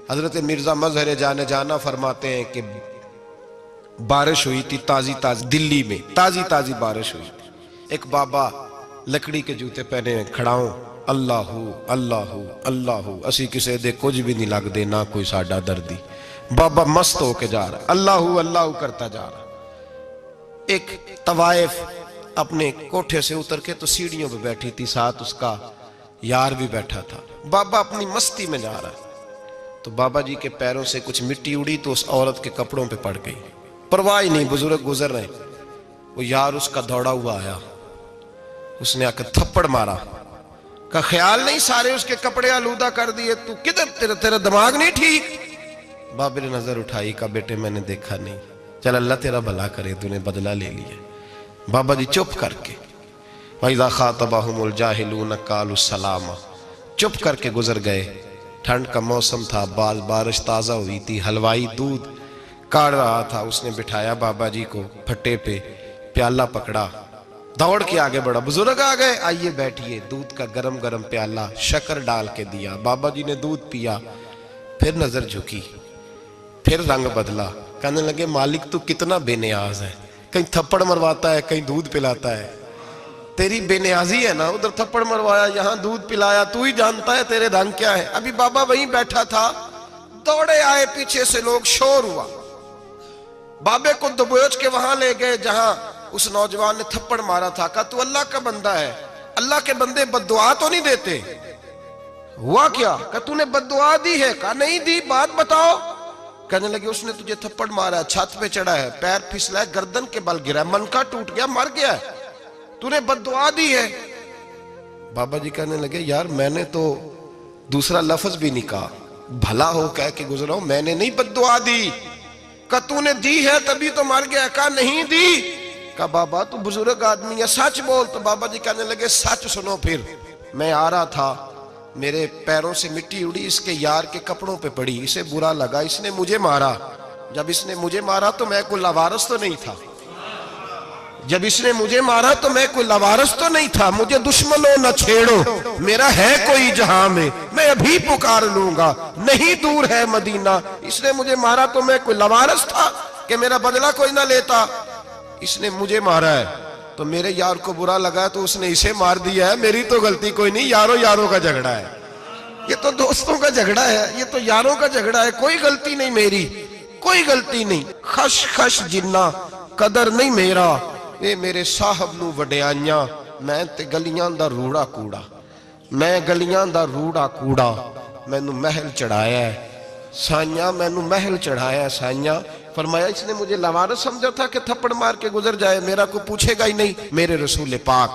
حضرت مرزا مظہر جانے جانا فرماتے ہیں کہ بارش ہوئی تھی تازی تازی، دلی میں تازی تازی بارش ہوئی تھی. ایک بابا لکڑی کے جوتے پہنے کھڑا ہوں، اللہ اللہ اللہ، اسی کسے دے کچھ بھی نہیں لگ دے، نہ کوئی ساڈا دردی. بابا مست ہو کے جا رہا، اللہ اللہ کرتا جا رہا. ایک طوائف اپنے کوٹھے سے اتر کے تو سیڑھیوں پہ بیٹھی تھی، ساتھ اس کا یار بھی بیٹھا تھا. بابا اپنی مستی میں جا رہا، تو بابا جی کے پیروں سے کچھ مٹی اڑی تو اس عورت کے کپڑوں پہ پڑ گئی. پرواہ نہیں، بزرگ گزر رہے. وہ یار اس کا دوڑا ہوا آیا، اس نے آ کے تھپڑ مارا. کا خیال نہیں سارے اس کے کپڑے آلودہ کر دیے، تو کدھر تیرا دماغ نہیں ٹھیک؟ بابے نے نظر اٹھائی، کہا بیٹے میں نے دیکھا نہیں، چل اللہ تیرا بھلا کرے، تو نے بدلہ لے لیا. بابا جی چپ کر کے وَإِذَا خَاطَبَهُمُ الْجَاهِلُونَ قَالُوا السَّلَامَ، چپ کر کے گزر گئے. ٹھنڈ کا موسم تھا، بارش تازہ ہوئی تھی، حلوائی دودھ کاڑ رہا تھا. اس نے بٹھایا بابا جی کو پھٹے پہ، پیالہ پکڑا، دوڑ کے آگے بڑھا. بزرگ آ گئے، آئیے بیٹھیے. دودھ کا گرم گرم پیالہ شکر ڈال کے دیا. بابا جی نے دودھ پیا، پھر نظر جھکی، پھر رنگ بدلا. کہنے لگے مالک تو کتنا بے نیاز ہے، کہیں تھپڑ مرواتا ہے، کہیں دودھ پلاتا ہے. تیری بے نیازی ہے نا، ادھر تھپڑ مروایا، یہاں دودھ پلایا، تو ہی جانتا ہے تیرے رنگ کیا ہے. ابھی بابا وہیں بیٹھا تھا، دوڑے آئے پیچھے سے لوگ، شور ہوا. بابے کو دبوچ کے وہاں لے گئے جہاں اس نوجوان نے تھپڑ مارا تھا. کہا تو اللہ کا بندہ ہے، اللہ کے بندے بد دعا تو نہیں دیتے. ہوا کیا؟ کہا تو نے بد دعا دی ہے؟ کہا نہیں دی، بات بتاؤ. کہنے لگے اس نے تجھے تھپڑ مارا ہے، چھت پہ چڑھا ہے، پیر پھسلا ہے، گردن کے بل گرا ہے، منکا ٹوٹ گیا، مر گیا ہے، تو نے بد دعا دی ہے. بابا جی کہنے لگے یار میں نے تو دوسرا لفظ بھی نہیں کہا، بھلا ہو کہہ کے گزرا ہوں، میں نے نہیں بد دعا دی. کہا تو نے دی ہے تبھی تو مر گیا. کہا نہیں دی. کہا بابا تو بزرگ آدمی ہے، سچ بول. تو بابا جی کہنے لگے سچ سنو. پھر میں آ رہا تھا، میرے پیروں سے مٹی اڑی، اس کے یار کے کپڑوں پہ پڑی، اسے برا لگا، اس نے مجھے مارا. جب اس نے مجھے مارا تو میں کوئی لاوارث تو نہیں تھا، جب اس نے مجھے مارا تو میں کوئی لاوارث تو نہیں تھا. مجھے دشمنوں نہ چھیڑو، میرا ہے کوئی جہاں میں ابھی پکار لوں گا، نہیں دور ہے مدینہ. اس نے مجھے مارا تو میں کوئی لاوارث تھا کہ میرا بدلہ کوئی نہ لیتا. اس نے مجھے مارا ہے تو میرے یار کو برا لگا تو اس نے اسے مار دیا ہے، میری تو غلطی کوئی نہیں. یاروں کا جھگڑا ہے، یہ تو دوستوں کا جھگڑا ہے، یہ تو یاروں کا جھگڑا ہے، کوئی غلطی نہیں میری، کوئی غلطی نہیں. خش خش جنہ قدر نہیں میرا، اے میرے صاحب نو وڈیاں، میں تے گلیاں دا روڑا کوڑا، میں گلیاں دا روڑا کوڑا. میں نو محل چڑھایا ہے سائیاں، میں نو محل چڑھایا ہے سائیاں. فرمایا اس نے مجھے لاوارث سمجھا تھا کہ تھپڑ مار کے گزر جائے، میرا کوئی پوچھے گا ہی نہیں. میرے رسول پاک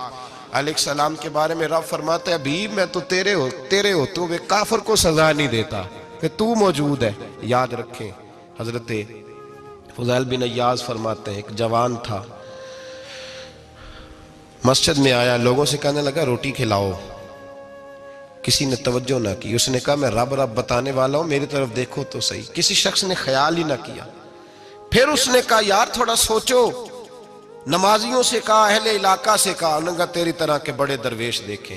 علیہ السلام کے بارے میں رب فرماتا ہے ابھی میں تو تیرے ہوتے ہوئے کافر کو سزا نہیں دیتا کہ تو موجود ہے. یاد رکھیں حضرت فضیل بن عیاض فرماتے ہیں ایک جوان تھا، مسجد میں آیا، لوگوں سے کہنے لگا روٹی کھلاؤ. کسی نے توجہ نہ کی. اس نے کہا میں رب بتانے والا ہوں، میری طرف دیکھو تو صحیح. کسی شخص نے خیال ہی نہ کیا. پھر اس نے کہا یار تھوڑا سوچو. نمازیوں سے کہا، اہل علاقہ سے کہا، انہوں نے کہا تیری طرح کے بڑے درویش دیکھیں.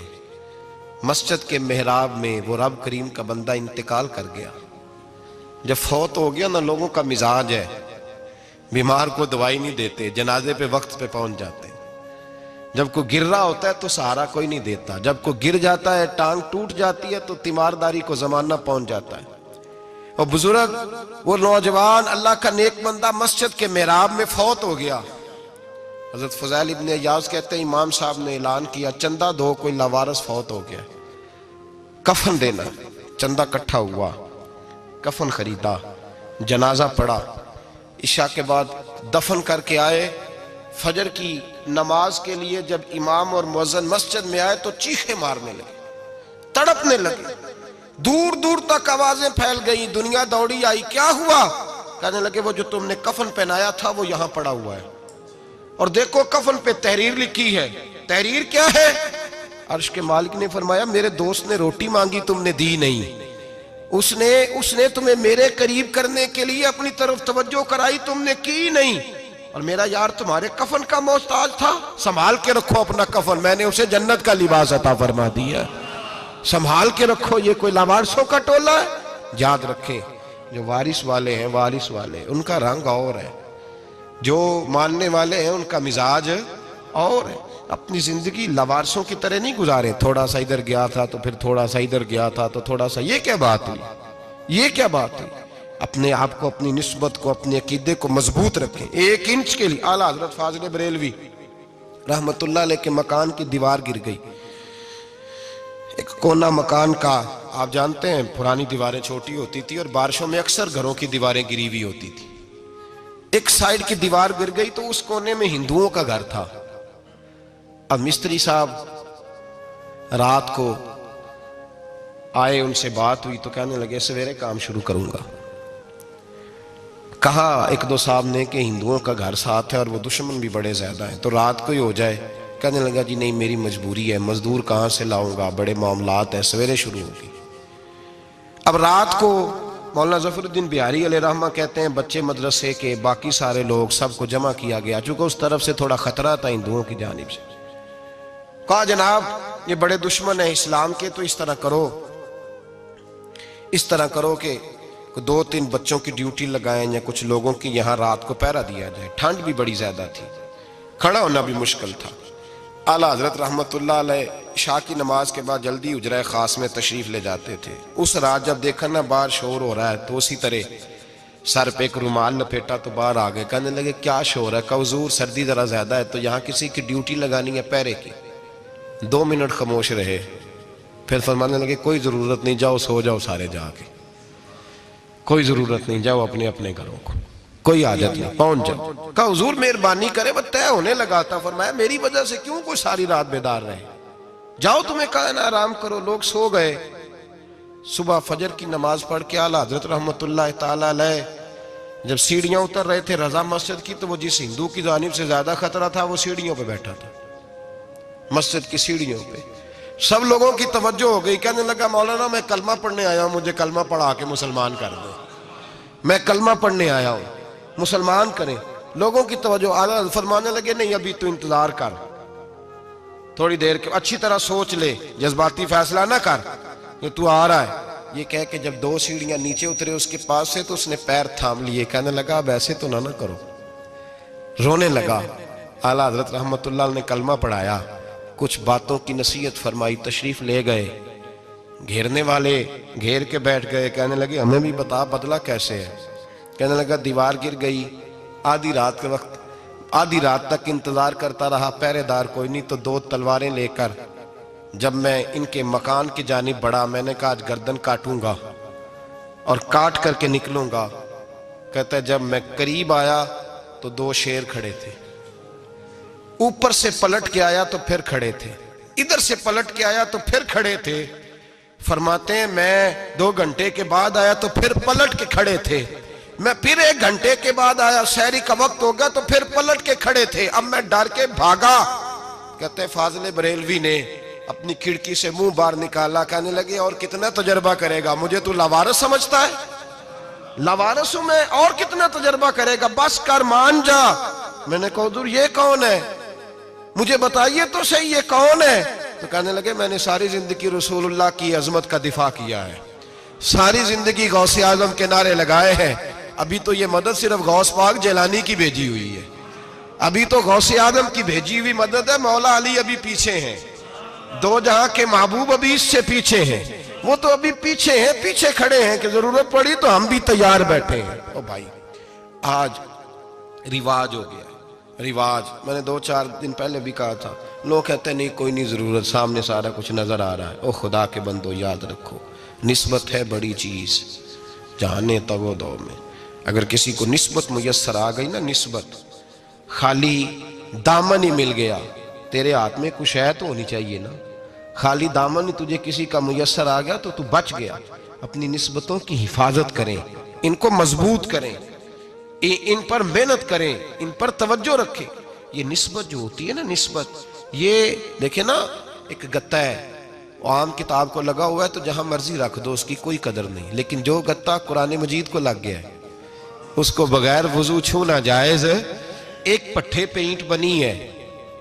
مسجد کے محراب میں وہ رب کریم کا بندہ انتقال کر گیا. جب فوت ہو گیا نا، لوگوں کا مزاج ہے، بیمار کو دوائی نہیں دیتے، جنازے پہ وقت پہ پہنچ جاتے. جب کوئی گر رہا ہوتا ہے تو سہارا کوئی نہیں دیتا، جب کوئی گر جاتا ہے، ٹانگ ٹوٹ جاتی ہے تو تیمارداری کو زمانہ پہنچ جاتا ہے. اور بزرگ وہ نوجوان اللہ کا نیک بندہ مسجد کے محراب میں فوت ہو گیا. حضرت فضیل ابن عیاض کہتے ہیں امام صاحب نے اعلان کیا چندہ دو، کوئی لاوارث فوت ہو گیا، کفن دینا. چندہ کٹھا ہوا، کفن خریدا، جنازہ پڑا. عشاء کے بعد دفن کر کے آئے. فجر کی نماز کے لیے جب امام اور مؤذن مسجد میں آئے تو چیخیں مارنے لگے، تڑپنے لگے. دور دور تک آوازیں پھیل گئی، دنیا دوڑی آئی. کیا ہوا؟ کہنے لگے وہ جو تم نے کفن پہنایا تھا وہ یہاں پڑا ہوا ہے، اور دیکھو کفن پہ تحریر لکھی ہے. تحریر کیا ہے؟ عرش کے مالک نے فرمایا میرے دوست نے روٹی مانگی تم نے دی نہیں، اس نے تمہیں میرے قریب کرنے کے لیے اپنی طرف توجہ کرائی، تم نے کی نہیں. اور میرا یار تمہارے کفن کا محتاج تھا، سنبھال کے رکھو اپنا کفن، میں نے اسے جنت کا لباس عطا فرما دیا، سنبھال کے رکھو. یہ کوئی لاوارثوں کا ٹولہ ہے؟ یاد رکھیں جو وارث والے ہیں، وارث والے ان کا رنگ اور ہے، جو ماننے والے ہیں ان کا مزاج اور ہے۔ اپنی زندگی لوارثوں کی طرح نہیں گزارے، تھوڑا سا ادھر گیا تھا تو پھر تھوڑا سا ادھر گیا تھا تو تھوڑا سا، یہ کیا بات ہوئی، یہ کیا بات ہوئی؟ اپنے آپ کو، اپنی نسبت کو، اپنے عقیدے کو مضبوط رکھیں۔ 1 انچ کے لیے اعلیٰ حضرت فاضل بریلوی رحمت اللہ علیہ کے مکان کی دیوار گر گئی، ایک کونا مکان کا، آپ جانتے ہیں پرانی دیواریں چھوٹی ہوتی تھی اور بارشوں میں اکثر گھروں کی دیواریں گری ہوئی ہوتی تھی، ایک سائیڈ کی دیوار گر گئی تو اس کونے میں ہندوؤں کا گھر تھا۔ اب مستری صاحب رات کو آئے، ان سے بات ہوئی تو کہنے لگے سویرے کام شروع کروں گا۔ کہا 1-2 صاحب نے کہ ہندوؤں کا گھر ساتھ ہے اور وہ دشمن بھی بڑے زیادہ ہیں، تو رات کو ہی ہو جائے۔ کہنے لگا جی نہیں، میری مجبوری ہے، مزدور کہاں سے لاؤں گا، بڑے معاملات ہیں، سویرے شروع ہوگی۔ اب رات کو مولانا ظفر الدین بہاری علیہ رحمہ کہتے ہیں بچے مدرسے کے، باقی سارے لوگ، سب کو جمع کیا گیا، چونکہ اس طرف سے تھوڑا خطرہ تھا ہندوؤں کی جانب سے۔ کہا جناب یہ بڑے دشمن ہیں اسلام کے، تو اس طرح کرو کہ 2-3 بچوں کی ڈیوٹی لگائیں یا کچھ لوگوں کی یہاں رات کو پہرا دیا جائے۔ ٹھنڈ بھی بڑی زیادہ تھی، کھڑا ہونا بھی مشکل تھا۔ اعلیٰ حضرت رحمت اللہ علیہ عشاء کی نماز کے بعد جلدی حجرہ خاص میں تشریف لے جاتے تھے۔ اس رات جب دیکھا نا باہر شور ہو رہا ہے تو اسی طرح سر پہ ایک رومال لپیٹا تو باہر آ گئے، کہنے لگے کیا شور ہے؟ کہا حضور سردی ذرا زیادہ ہے تو یہاں کسی کی ڈیوٹی لگانی ہے پہرے کی۔ 2 منٹ خاموش رہے، پھر فرمانے لگے کوئی ضرورت نہیں، جاؤ سو جاؤ سارے جا کے، کوئی ضرورت نہیں، جاؤ اپنے اپنے گھروں کو، کوئی حاجت نہیں، پہنچ جاؤ۔ کہا حضور مہربانی کرے، وہ طے ہونے لگا تھا۔ فرمایا میری وجہ سے کیوں کوئی ساری رات بیدار رہے، جاؤ تمہیں کہا نا آرام کرو۔ لوگ سو گئے۔ صبح فجر کی نماز پڑھ کے اعلیٰ حضرت رحمت اللہ تعالی علیہ جب سیڑھیاں اتر رہے تھے رضا مسجد کی، تو وہ جس ہندو کی جانب سے زیادہ خطرہ تھا وہ سیڑھیوں پہ بیٹھا تھا، مسجد کی سیڑھیوں پہ۔ سب لوگوں کی توجہ ہو گئی، کہنے لگا مولانا میں کلمہ پڑھنے آیا ہوں، مجھے کلمہ پڑھا کے مسلمان کر دو، میں کلمہ پڑھنے آیا ہوں، مسلمان کریں۔ لوگوں کی توجہ، اعلیٰ فرمانے لگے نہیں ابھی تو انتظار کر، تھوڑی دیر کے اچھی طرح سوچ لے، جذباتی فیصلہ نہ کر کہ تو آ رہا ہے۔ یہ کہہ کے جب 2 سیڑھیاں نیچے اترے اس کے پاس سے تو اس نے پیر تھام لیے، کہنے لگا اب ایسے تو نہ کرو، رونے لگا۔ اعلیٰ حضرت رحمت اللہ نے کلمہ پڑھایا، کچھ باتوں کی نصیحت فرمائی، تشریف لے گئے۔ گھیرنے والے گھیر کے بیٹھ گئے، کہنے لگے ہمیں بھی بتا بدلہ کیسے ہے۔ کہنے لگا دیوار گر گئی، آدھی رات کے وقت، آدھی رات تک انتظار کرتا رہا، پہرے دار کوئی نہیں، تو 2 تلواریں لے کر جب میں ان کے مکان کی جانب بڑھا، میں نے کہا آج گردن کاٹوں گا اور کاٹ کر کے نکلوں گا۔ کہتا ہے جب میں قریب آیا تو 2 شیر کھڑے تھے، اوپر سے پلٹ کے آیا تو پھر کھڑے تھے، ادھر سے پلٹ کے آیا تو پھر کھڑے تھے۔ فرماتے ہیں میں 2 گھنٹے کے بعد آیا تو پھر پلٹ کے کھڑے تھے، میں پھر 1 گھنٹے کے بعد آیا، سحری کا وقت ہو گیا تو پھر پلٹ کے کھڑے تھے، اب میں ڈر کے بھاگا۔ کہتے ہیں فاضل بریلوی نے اپنی کھڑکی سے منہ باہر نکالا، کہنے لگے اور کتنا تجربہ کرے گا، مجھے تو لاوارث سمجھتا ہے، لاوارث ہوں میں، اور کتنا تجربہ کرے گا، بس کر مان جا۔ میں نے کہا حضور یہ کون ہے، مجھے بتائیے تو صحیح یہ کون ہے۔ تو کہنے لگے میں نے ساری زندگی رسول اللہ کی عظمت کا دفاع کیا ہے، ساری زندگی غوث اعظم کے نعرے لگائے ہیں، ابھی تو یہ مدد صرف غوث پاک جیلانی کی بھیجی ہوئی ہے، ابھی تو غوث اعظم کی بھیجی ہوئی مدد ہے، مولا علی ابھی پیچھے ہیں، 2 جہاں کے محبوب ابھی اس سے پیچھے ہیں، وہ تو ابھی پیچھے ہیں، پیچھے کھڑے ہیں کہ ضرورت پڑی تو ہم بھی تیار بیٹھے ہیں۔ او بھائی آج رواج ہو گیا، رواج، میں نے 2-4 دن پہلے بھی کہا تھا، لوگ کہتے ہیں نہیں کوئی نہیں ضرورت، سامنے سارا کچھ نظر آ رہا ہے۔ او خدا کے بندو یاد رکھو، نسبت ہے بڑی چیز، جانے تو دو میں، اگر کسی کو نسبت میسر آ گئی نا، نسبت، خالی دامن ہی مل گیا، تیرے ہاتھ میں کچھ ہے تو ہونی چاہیے نا، خالی دامن ہی تجھے کسی کا میسر آ گیا تو بچ گیا۔ اپنی نسبتوں کی حفاظت کریں، ان کو مضبوط کریں، ان پر محنت کریں، ان پر توجہ رکھیں۔ یہ نسبت جو ہوتی ہے نا، نسبت، یہ دیکھیں نا ایک گتا ہے، عام کتاب کو لگا ہوا ہے تو جہاں مرضی رکھ دو، اس کی کوئی قدر نہیں، لیکن جو گتا قرآن مجید کو لگ گیا ہے اس کو بغیر وضو چھونا جائز ہے۔ ایک پٹھے پہ اینٹ بنی ہے،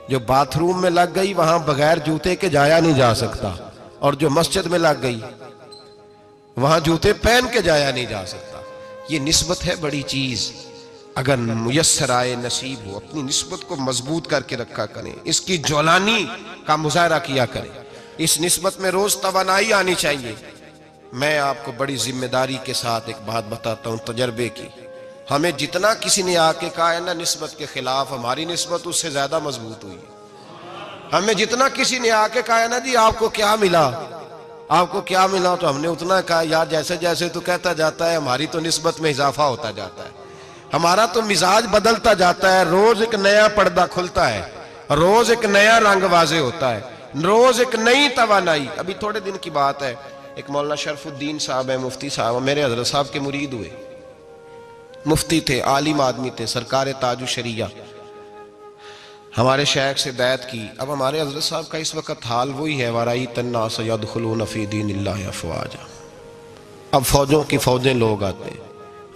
جو باتھ روم میں لگ گئی وہاں بغیر جوتے کے جایا نہیں جا سکتا، اور جو مسجد میں لگ گئی وہاں جوتے پہن کے جایا نہیں جا سکتا. یہ نسبت ہے بڑی چیز. اگر میسر آئے نصیب ہو اپنی نسبت کو مضبوط کر کے رکھا کریں, اس کی جولانی کا مظاہرہ کیا کریں. اس نسبت میں روز توانائی آنی چاہیے. میں آپ کو بڑی ذمہ داری کے ساتھ ایک بات بتاتا ہوں تجربے کی. ہمیں جتنا کسی نے آ کے کہا ہے نا نسبت کے خلاف, ہماری نسبت اس سے زیادہ مضبوط ہوئی. ہمیں جتنا کسی نے آ کے کہا ہے نا جی آپ کو کیا ملا, آپ کو کیا ملا, تو ہم نے اتنا کہا یار جیسے جیسے تو کہتا جاتا ہے ہماری تو نسبت میں اضافہ ہوتا جاتا ہے, ہمارا تو مزاج بدلتا جاتا ہے. روز ایک نیا پردہ کھلتا ہے, روز ایک نیا رنگ واضح ہوتا ہے, روز ایک نئی توانائی. ابھی تھوڑے دن کی بات ہے, ایک مولانا شرف الدین صاحب ہے, مفتی صاحب, میرے حضرت صاحب کے مرید ہوئے. مفتی تھے, عالم آدمی تھے, سرکار تاج الشریعہ, ہمارے شیخ سے بیعت کی. اب ہمارے حضرت صاحب کا اس وقت حال وہی ہے وَرَأَيْتَ النَّاسَ يَدْخُلُونَ فِي دِينِ اللَّهِ أَفْوَاجًا. اب فوجوں کی فوجیں لوگ آتے ہیں.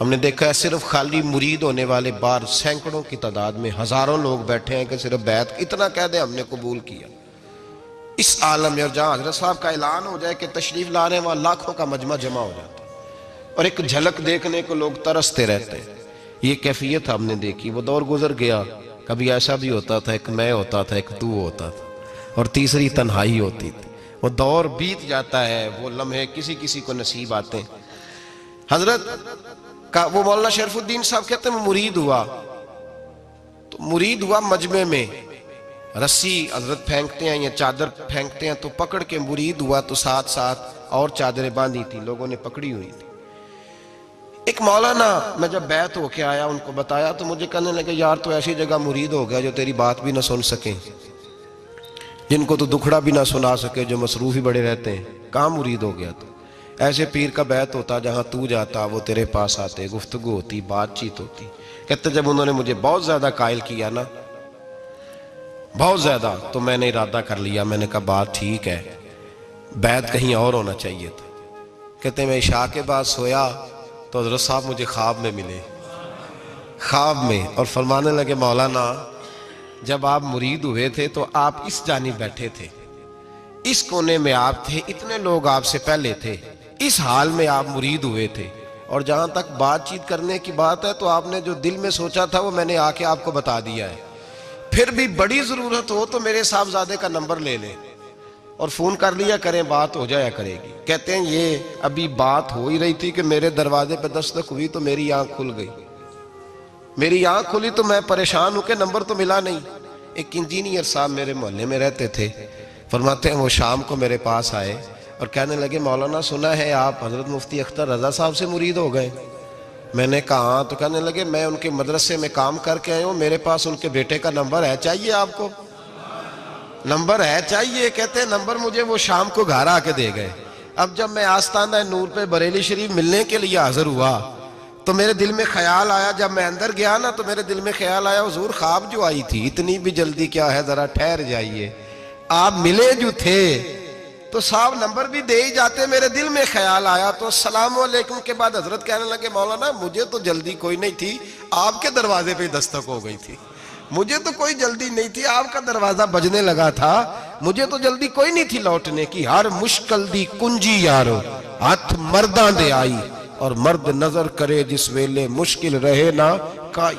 ہم نے دیکھا ہے صرف خالی مرید ہونے والے باہر سینکڑوں کی تعداد میں ہزاروں لوگ بیٹھے ہیں کہ صرف بیعت اتنا کہہ دیں ہم نے قبول کیا. اس عالم میں اور جہاں حضرت صاحب کا اعلان ہو جائے کہ تشریف لا رہے ہیں وہاں لاکھوں کا مجمع جمع ہو جاتا ہے اور ایک جھلک دیکھنے کو لوگ ترستے رہتے ہیں. یہ کیفیت ہم نے دیکھی. وہ دور گزر گیا. کبھی ایسا بھی ہوتا تھا ایک میں ہوتا تھا, ایک تو ہوتا تھا, اور تیسری تنہائی ہوتی تھی. وہ دور بیت جاتا ہے, وہ لمحے کسی کسی کو نصیب آتے ہیں. حضرت کا وہ مولانا شرف الدین صاحب کہتے ہیں مرید ہوا, تو مرید ہوا مجمع میں, رسی حضرت پھینکتے ہیں یا چادر پھینکتے ہیں تو پکڑ کے مرید ہوا, تو ساتھ ساتھ اور چادریں باندھی تھی, لوگوں نے پکڑی ہوئی تھی. ایک مولانا, میں جب بیعت ہو کے آیا ان کو بتایا تو مجھے کہنے لگے یار تو ایسی جگہ مرید ہو گیا جو تیری بات بھی نہ سن سکیں, جن کو تو دکھڑا بھی نہ سنا سکے, جو مصروف ہی بڑے رہتے ہیں. کہاں مرید ہو گیا تو؟ ایسے پیر کا بیعت ہوتا جہاں تو جاتا, وہ تیرے پاس آتے, گفتگو ہوتی, بات چیت ہوتی. کہتے جب انہوں نے مجھے بہت زیادہ قائل کیا نا, بہت زیادہ, تو میں نے ارادہ کر لیا. میں نے کہا بات ٹھیک ہے, بیعت کہیں اور ہونا چاہیے تھا. کہتے میں عشاء کے بعد سویا تو حضرت صاحب مجھے خواب میں ملے, خواب میں, اور فرمانے لگے مولانا جب آپ مرید ہوئے تھے تو آپ اس جانب بیٹھے تھے, اس کونے میں آپ تھے, اتنے لوگ آپ سے پہلے تھے, اس حال میں آپ مرید ہوئے تھے, اور جہاں تک بات چیت کرنے کی بات ہے تو آپ نے جو دل میں سوچا تھا وہ میں نے آ کے آپ کو بتا دیا ہے. پھر بھی بڑی ضرورت ہو تو میرے صاحبزادے کا نمبر لے لیں اور فون کر لیا کریں, بات ہو جایا کرے گی. کہتے ہیں یہ ابھی بات ہو ہی رہی تھی کہ میرے دروازے پہ دستک ہوئی تو میری آنکھ کھل گئی. میری آنکھ کھلی تو میں پریشان ہوں کہ نمبر تو ملا نہیں. ایک انجینئر صاحب میرے محلے میں رہتے تھے, فرماتے ہیں وہ شام کو میرے پاس آئے اور کہنے لگے مولانا سنا ہے آپ حضرت مفتی اختر رضا صاحب سے مرید ہو گئے. میں نے کہا ہاں. تو کہنے لگے میں ان کے مدرسے میں کام کر کے آئے ہوں, میرے پاس ان کے بیٹے کا نمبر ہے, چاہیے آپ کو؟ نمبر ہے چاہیے. کہتے ہیں نمبر مجھے وہ شام کو گھر آ کے دے گئے. اب جب میں آستانہ نور پہ بریلی شریف ملنے کے لیے حاضر ہوا تو میرے دل میں خیال آیا, جب میں اندر گیا نا تو میرے دل میں خیال آیا حضور خواب جو آئی تھی اتنی بھی جلدی کیا ہے, ذرا ٹھہر جائیے, آپ ملے جو تھے تو صاحب نمبر بھی دے ہی جاتے. میرے دل میں خیال آیا تو السلام علیکم کے بعد حضرت کہنے لگے مولانا مجھے تو جلدی کوئی نہیں تھی, آپ کے دروازے پہ دستک ہو گئی تھی, مجھے تو کوئی جلدی نہیں تھی, آپ کا دروازہ بجنے لگا تھا, مجھے تو جلدی کوئی نہیں تھی لوٹنے کی. ہر مشکل دی کنجی یارو ہاتھ مرداں دے آئی, اور مرد نظر کرے جس ویلے مشکل رہے نہ کائی.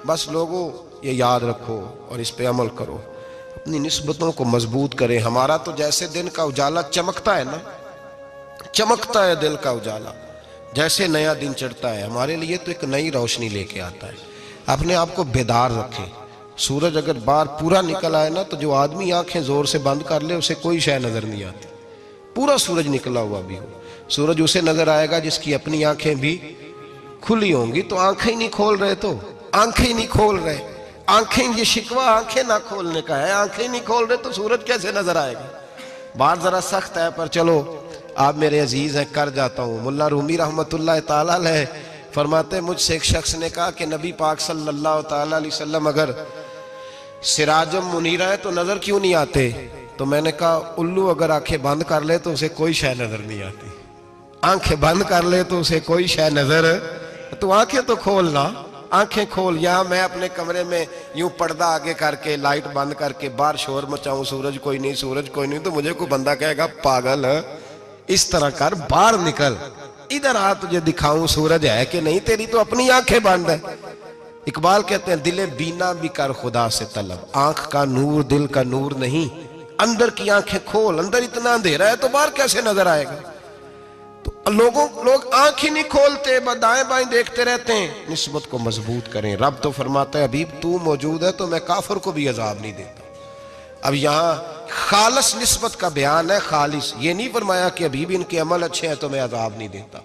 بس لوگوں یہ یاد رکھو اور اس پہ عمل کرو, اپنی نسبتوں کو مضبوط کریں. ہمارا تو جیسے دن کا اجالا چمکتا ہے نا, چمکتا ہے دل کا اجالا, جیسے نیا دن چڑھتا ہے ہمارے لیے تو ایک نئی روشنی لے کے آتا ہے. اپنے آپ کو بیدار رکھیں. سورج اگر باہر پورا نکل آئے نا تو جو آدمی آنکھیں زور سے بند کر لے اسے کوئی شے نظر نہیں آتی. پورا سورج نکلا ہوا بھی ہو, سورج اسے نظر آئے گا جس کی اپنی آنکھیں بھی کھلی ہوں گی. تو آنکھیں نہیں کھول رہے, تو آنکھیں نہیں کھول رہے, آنکھیں, یہ شکوہ آنکھیں نہ کھولنے کا ہے, آنکھیں نہیں کھول رہے تو سورج کیسے نظر آئے گا. بات ذرا سخت ہے پر چلو آپ میرے عزیز ہیں کر جاتا ہوں. ملا رومی رحمت اللہ تعالیٰ علیہ فرماتے مجھ سے ایک شخص نے کہا کہ نبی پاک صلی اللہ تعالیٰ علیہ وسلم اگر سراجم منیرہ ہے تو نظر کیوں نہیں آتے؟ تو میں نے کہا الو اگر آنکھیں بند کر لے تو اسے کوئی شے نظر نہیں آتی. آنکھیں بند کر لے تو اسے کوئی شے نظر, تو آنکھیں تو کھولنا, آنکھیں کھول. یہاں میں اپنے کمرے میں یوں پردہ آگے کر کے لائٹ بند کر کے باہر شور مچاؤں, سورج کوئی نہیں, سورج کوئی نہیں, تو مجھے کوئی بندہ کہے گا پاگل, اس طرح کر, باہر نکل. ادھر آ تجھے دکھاؤں سورج ہے کہ نہیں، تیری تو اپنی آنکھیں بند ہے۔ اقبال کہتے ہیں دل بینا بھی کر خدا سے طلب، آنکھ کا نور دل کا نور نہیں، اندر کی آنکھیں کھول، اندر اتنا اندھیرا ہے تو باہر کیسے نظر آئے گا؟ تو لوگ آنکھ ہی نہیں کھولتے، دائیں بائیں دیکھتے رہتے ہیں۔ نسبت کو مضبوط کریں۔ رب تو فرماتا ہے حبیب تو موجود ہے تو میں کافر کو بھی عذاب نہیں دیتا۔ اب یہاں خالص نسبت کا بیان ہے، خالص، یہ نہیں فرمایا کہ حبیب ان کے عمل اچھے ہیں تو میں عذاب نہیں دیتا،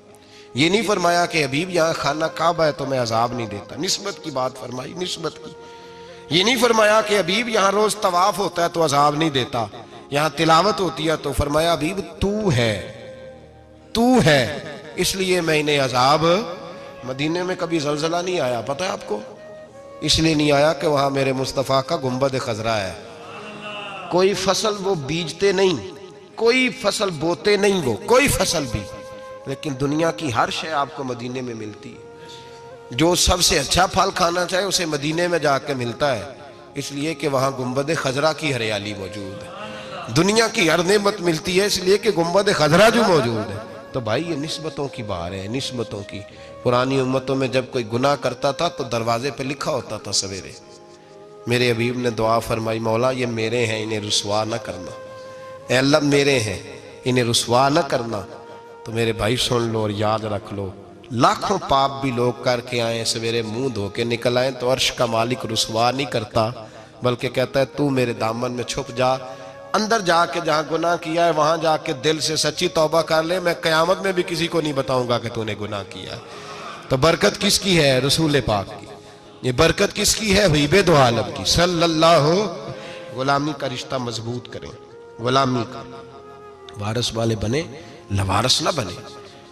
یہ نہیں فرمایا کہ حبیب یہاں خانہ کعبہ ہے تو میں عذاب نہیں دیتا، نسبت کی بات فرمائی، نسبت کی۔ یہ نہیں فرمایا کہ حبیب یہاں روز طواف ہوتا ہے تو عذاب نہیں دیتا، یہاں تلاوت ہوتی ہے تو فرمایا حبیب تو ہے اس لیے میں انہیں عذاب۔ مدینے میں کبھی زلزلہ نہیں آیا، پتہ ہے آپ کو؟ اس لیے نہیں آیا کہ وہاں میرے مصطفیٰ کا گنبد خضرا ہے۔ کوئی فصل وہ بیجتے نہیں، کوئی فصل بوتے نہیں، وہ کوئی فصل بھی، لیکن دنیا کی ہر شے آپ کو مدینے میں ملتی ہے۔ جو سب سے اچھا پھل کھانا چاہے اسے مدینے میں جا کے ملتا ہے، اس لیے کہ وہاں گنبد خضرا کی ہریالی موجود ہے۔ دنیا کی ہر نعمت ملتی ہے اس لیے کہ گنبد خضرا جو موجود ہے۔ تو بھائی یہ نسبتوں کی بہار ہے، نسبتوں کی۔ پرانی امتوں میں جب کوئی گناہ کرتا تھا تو دروازے پہ لکھا ہوتا تھا سویرے، میرے حبیب نے دعا فرمائی مولا یہ میرے ہیں انہیں رسوا نہ کرنا، اے اللہ میرے ہیں انہیں رسوا نہ کرنا۔ تو میرے بھائی سن لو اور یاد رکھ لو، لاکھوں پاپ بھی لوگ کر کے آئیں، سویرے منہ دھو کے نکل آئیں تو عرش کا مالک رسوا نہیں کرتا، بلکہ کہتا ہے تو میرے دامن میں چھپ جا، اندر جا کے جہاں گناہ کیا ہے وہاں جا کے دل سے سچی توبہ کر لے، میں قیامت میں بھی کسی کو نہیں بتاؤں گا کہ تو نے گناہ کیا ہے۔ تو برکت کس کی ہے؟ رسول پاک کی۔ یہ برکت کس کی ہے؟ حبیب دو عالم کی صلی اللہ۔ غلامی کا رشتہ مضبوط کریں، غلامی کا، وارث والے بنے، لوارث نہ بنے۔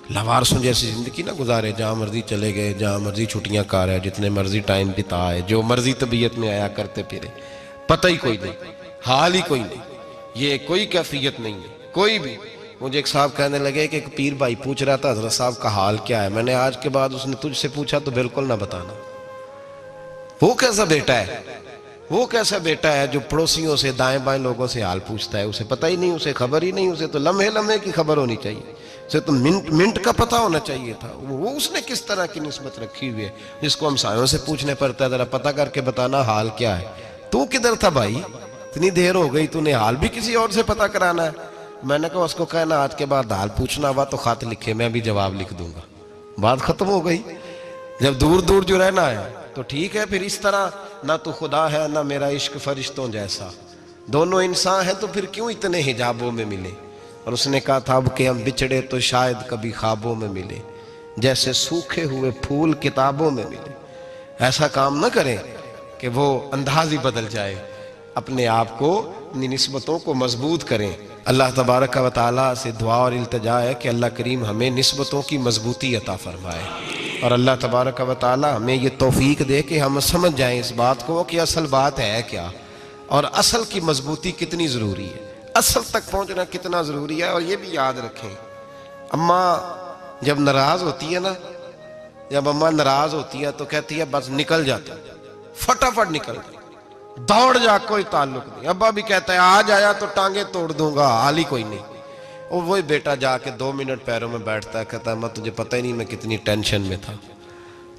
لوارثوں جیسی زندگی نہ گزارے، جہاں مرضی چلے گئے، جہاں مرضی چھٹیاں کار ہے، جتنے مرضی ٹائم بتائے، جو مرضی طبیعت میں آیا کرتے پھرے، پتہ ہی کوئی نہیں، حال ہی کوئی نہیں، یہ کوئی کیفیت نہیں ہے کوئی بھی۔ مجھے ایک صاحب کہنے لگے کہ ایک پیر بھائی پوچھ رہا تھا حضرت صاحب کا حال کیا ہے، میں نے آج کے بعد اس نے تجھ سے پوچھا تو بالکل نہ بتانا۔ وہ کیسا بیٹا ہے، وہ کیسا بیٹا ہے جو پڑوسیوں سے دائیں بائیں لوگوں سے حال پوچھتا ہے، اسے پتہ ہی نہیں، اسے خبر ہی نہیں، اسے تو لمحے لمحے کی خبر ہونی چاہیے، اسے تو منٹ منٹ کا پتہ ہونا چاہیے تھا۔ وہ اس نے کس طرح کی نسبت رکھی ہوئی ہے جس کو ہم سایوں سے پوچھنے پڑتا ہے ذرا پتہ کر کے بتانا حال کیا ہے۔ تو کدھر تھا بھائی، اتنی دیر ہو گئی، تو نے حال بھی کسی اور سے پتہ کرانا ہے؟ میں نے کہا اس کو کہنا آج کے بعد حال پوچھنا ہوا تو خط لکھے، میں بھی جواب لکھ دوں گا، بات ختم ہو گئی۔ جب دور دور جو رہنا ہے تو ٹھیک ہے، پھر اس طرح نہ تو خدا ہے نہ میرا عشق فرشتوں جیسا، دونوں انسان ہیں تو پھر کیوں اتنے حجابوں میں ملے؟ اور اس نے کہا تھا اب کہ ہم بچھڑے تو شاید کبھی خوابوں میں ملے، جیسے سوکھے ہوئے پھول کتابوں میں ملے۔ ایسا کام نہ کریں کہ وہ انداز ہی بدل جائے، اپنے آپ کو، اپنی نسبتوں کو مضبوط کریں۔ اللہ تبارک و تعالیٰ سے دعا اور التجا ہے کہ اللہ کریم ہمیں نسبتوں کی مضبوطی عطا فرمائے، اور اللہ تبارک و تعالیٰ ہمیں یہ توفیق دے کہ ہم سمجھ جائیں اس بات کو کہ اصل بات ہے کیا، اور اصل کی مضبوطی کتنی ضروری ہے، اصل تک پہنچنا کتنا ضروری ہے۔ اور یہ بھی یاد رکھیں، اماں جب ناراض ہوتی ہے نا، جب اماں ناراض ہوتی ہے تو کہتی ہے بس نکل جاتا، فٹافٹ نکل جاتا، دوڑ جا، کوئی تعلق نہیں۔ ابا بھی کہتا ہے آج آیا تو ٹانگیں توڑ دوں گا، حال ہی کوئی نہیں۔ اور وہی بیٹا جا کے 2 منٹ پیروں میں بیٹھتا ہے، کہتا ہے اماں تجھے پتہ ہی نہیں میں کتنی ٹینشن میں تھا۔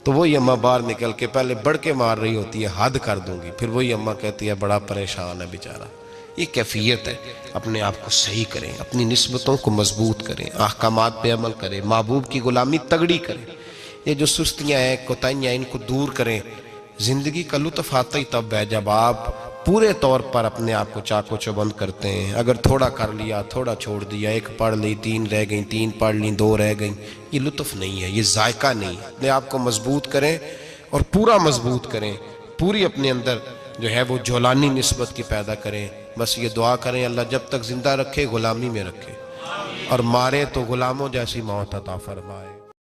تو وہی اماں باہر نکل کے پہلے بڑھ کے مار رہی ہوتی ہے حد کر دوں گی، پھر وہی اماں کہتی ہے بڑا پریشان ہے بیچارہ۔ یہ کیفیت ہے، اپنے آپ کو صحیح کریں، اپنی نسبتوں کو مضبوط کریں، احکامات پہ عمل کریں، محبوب کی غلامی تگڑی کریں۔ یہ جو سستیاں ہیں، کوتاہیاں ہیں، ان کو دور کریں۔ زندگی کا لطف آتا ہی تب ہے جب آپ پورے طور پر اپنے آپ کو چاقو چوبند کرتے ہیں۔ اگر تھوڑا کر لیا، تھوڑا چھوڑ دیا، 1 پڑھ لی، 3 رہ گئیں، 3 پڑھ لیں، 2 رہ گئیں، یہ لطف نہیں ہے، یہ ذائقہ نہیں ہے۔ اپنے آپ کو مضبوط کریں اور پورا مضبوط کریں، پوری اپنے اندر جو ہے وہ جولانی نسبت کی پیدا کریں۔ بس یہ دعا کریں اللہ جب تک زندہ رکھے غلامی میں رکھے، اور مارے تو غلاموں جیسی موت عطا فرمائے۔